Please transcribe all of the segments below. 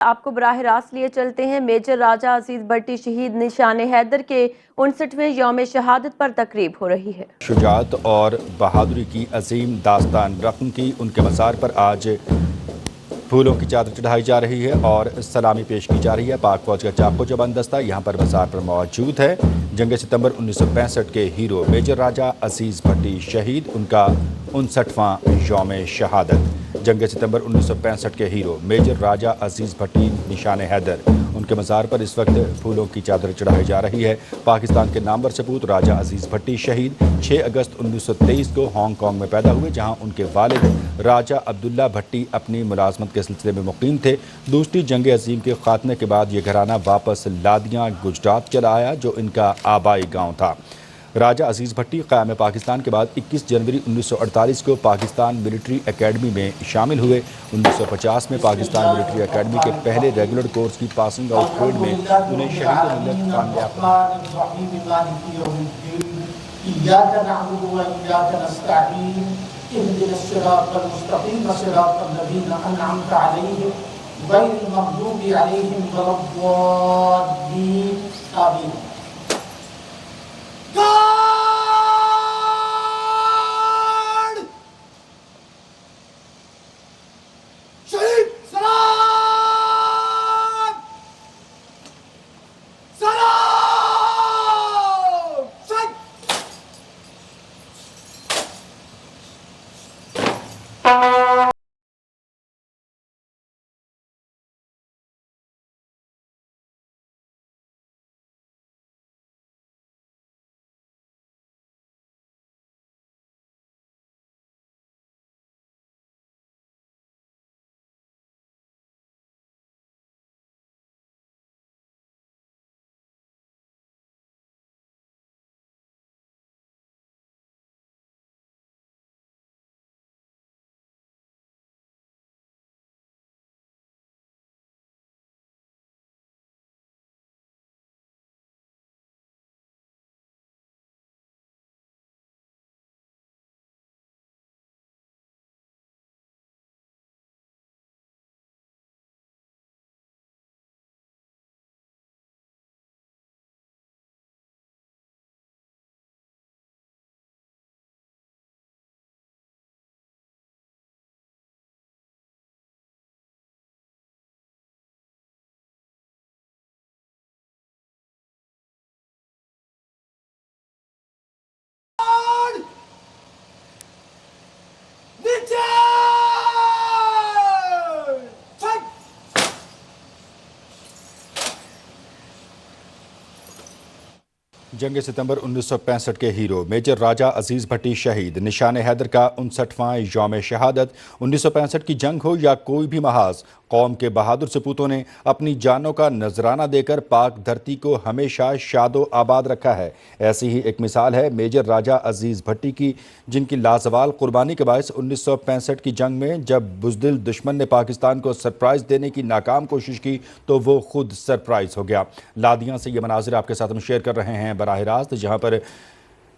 آپ کو براہ راست لیے چلتے ہیں۔ میجر راجہ عزیز بھٹی شہید نشان حیدر کے 59ویں یوم شہادت پر تقریب ہو رہی ہے۔ شجاعت اور بہادری کی عظیم داستان رقم کی ان کے مزار پر آج پھولوں کی چادر چڑھائی جا رہی ہے اور سلامی پیش کی جا رہی ہے۔ پاک فوج کا چاق و چوبند دستہ یہاں پر مزار پر موجود ہے۔ جنگ ستمبر 1965 کے ہیرو میجر راجہ عزیز بھٹی شہید، ان کا 59واں یوم شہادت۔ جنگ ستمبر 1965 کے ہیرو میجر راجہ عزیز بھٹی نشان حیدر، ان کے مزار پر اس وقت پھولوں کی چادر چڑھائی جا رہی ہے۔ پاکستان کے نامور سپوت راجہ عزیز بھٹی شہید 6 اگست 1923 کو ہانگ کانگ میں پیدا ہوئے، جہاں ان کے والد راجہ عبداللہ بھٹی اپنی ملازمت کے سلسلے میں مقیم تھے۔ دوسری جنگ عظیم کے خاتمے کے بعد یہ گھرانہ واپس لادیاں گجرات چلا آیا، جو ان کا آبائی گاؤں تھا۔ راجہ عزیز بھٹی قیام پاکستان کے بعد 21 جنوری 1948 کو پاکستان ملٹری اکیڈمی میں شامل ہوئے۔ 1950 میں پاکستان ملٹری اکیڈمی کے پہلے ریگولر کورس کی پاسنگ آؤٹ پریڈ میں انہیں شہید ملت کامیاب إياك نعبد وإياك نستعين اهدنا الصراط المستقيم صراط الذين أنعمت عليهم غير المغضوب عليهم ولا الضالين آمين. جنگ ستمبر 1965 کے ہیرو میجر راجہ عزیز بھٹی شہید نشان حیدر کا 59واں یوم شہادت۔ 1965 کی جنگ ہو یا کوئی بھی محاذ، قوم کے بہادر سپوتوں نے اپنی جانوں کا نذرانہ دے کر پاک دھرتی کو ہمیشہ شاد و آباد رکھا ہے۔ ایسی ہی ایک مثال ہے میجر راجہ عزیز بھٹی کی، جن کی لازوال قربانی کے باعث 1965 کی جنگ میں جب بزدل دشمن نے پاکستان کو سرپرائز دینے کی ناکام کوشش کی تو وہ خود سرپرائز ہو گیا۔ لادیاں سے یہ مناظر آپ کے ساتھ ہم شیئر کر رہے ہیں براہ راست، جہاں پر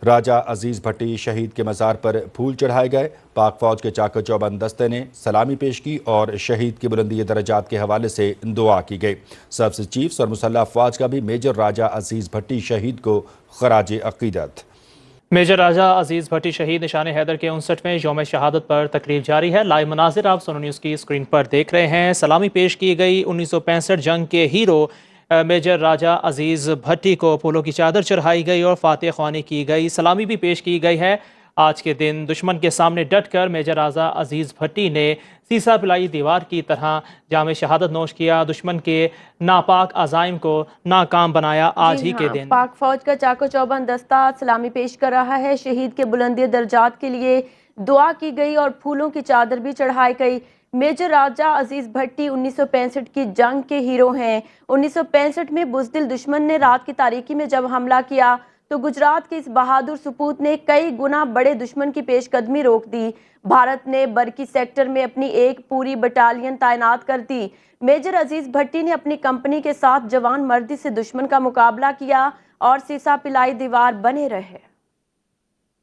راجہ عزیز بھٹی شہید کے مزار پر پھول چڑھائے گئے۔ پاک فوج کے چاق و چوبند دستے نے سلامی پیش کی اور شہید کی بلندی درجات کے حوالے سے دعا کی گئی۔ سب سے چیفز اور مسلح افواج کا بھی میجر راجہ عزیز بھٹی شہید کو خراج عقیدت۔ میجر راجہ عزیز بھٹی شہید نشان حیدر کے 59ویں یوم شہادت پر تقریب جاری ہے۔ لائیو مناظر آپ سونو نیوز کی اسکرین پر دیکھ رہے ہیں۔ سلامی پیش کی گئی 1965 جنگ کے ہیرو میجر راجہ عزیز بھٹی کو پھولوں کی چادر چڑھائی گئی اور فاتح خوانی کی گئی، سلامی بھی پیش کی گئی ہے۔ آج کے دن دشمن کے سامنے ڈٹ کر میجر راجہ عزیز بھٹی نے سیسا پلائی دیوار کی طرح جام شہادت نوش کیا، دشمن کے ناپاک عزائم کو ناکام بنایا۔ آج ہی کے دن پاک فوج کا چاق و چوبند دستہ سلامی پیش کر رہا ہے۔ شہید کے بلندی درجات کے لیے دعا کی گئی اور پھولوں کی چادر بھی چڑھائی گئی۔ میجر راجہ عزیز بھٹی 1965 کی جنگ کے ہیرو ہیں۔ 1965 میں بزدل دشمن نے رات کی تاریکی میں جب حملہ کیا تو گجرات کے اس بہادر سپوت نے کئی گنا بڑے دشمن کی پیش قدمی روک دی۔ بھارت نے برکی سیکٹر میں اپنی ایک پوری بٹالین تعینات کر دی۔ میجر عزیز بھٹی نے اپنی کمپنی کے ساتھ جوان مردی سے دشمن کا مقابلہ کیا اور سیسا پلائی دیوار بنے رہے۔